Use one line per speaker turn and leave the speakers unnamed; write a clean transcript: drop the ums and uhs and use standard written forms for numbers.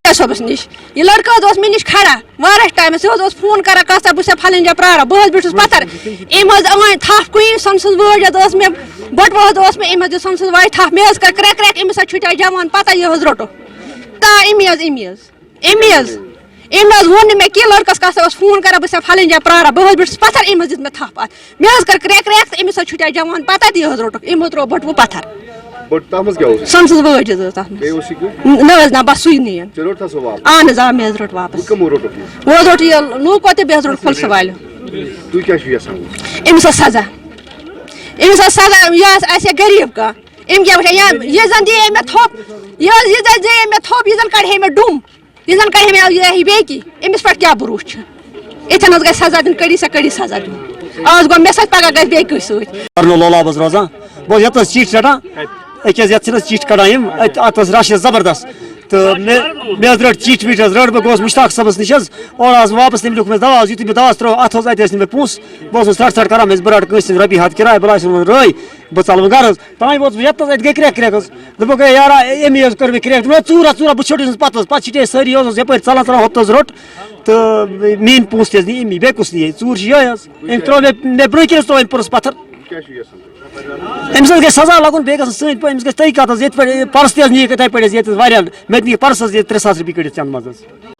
सबस निश यह लड़का मे निश खड़ा वार टाइम सह फोन कर कसा बह फलन जा प्रार बह बिठस पत्थर अम अन थप कुन सन वजत मे बटवह मे अम सन वाज थप मे कर क्रैक क्रैक अमिस छुटा जवान पता यह रोटो ता अम वोन मे कह लड़कस कसा फोन कर बह फलन जा प्रार बह बिठस पत्थर अम दित मे थप अत मे कर क्रैक क्रैक तो अमिस छुटा जवान पता यह रोटो अमो त्रो बटवु पत्थर सन वजत ना बस सुई नीन अहन आ मे रोट वापस वो रोट यह लूक बे रोट पुलिस वाल अमिस सजा यह गरीब का अम क्या यह जन दे मे थोप यह दे मे थोप यह जन कड़े मे डुम यह जन कड़े मे बेकी अमिस पे क्या भरोस इतन गई सजा दिन कड़ी सा कड़ी सजा दिन आज गो मे पगह गई बेक
लोलाबस रोजान बह ये चीट रटान अकस ये चीट कड़ान अत रश जबरदस्त तो मे रट चीट वीट रट बह गोस मुश्ताक सबस निश और आज वापस तम लिख मे दवा यु मे दवा त्रो अत मे पोस बह रट रट करान बह रट कस रपी हथ किराय बह रई बह चल गर तान वो ये गई क्रैक क्रैक दोप गई यार अमी कर मे क्रैक चूरा चूरा बह छोट पे छिटे सारी यप चलान चलान होप रोट तो मीन पोस नी अमी बे कुछ नी चूर ये त्रो मे ब्रोह कन त्रो पुरस पत्थर अमिस गई सजा लगन बे सन पे अमिस गई तहकीकत ये पर्स नी तथ पे मे नी पर्स 3,000 रुपये कड़ित चंद मज।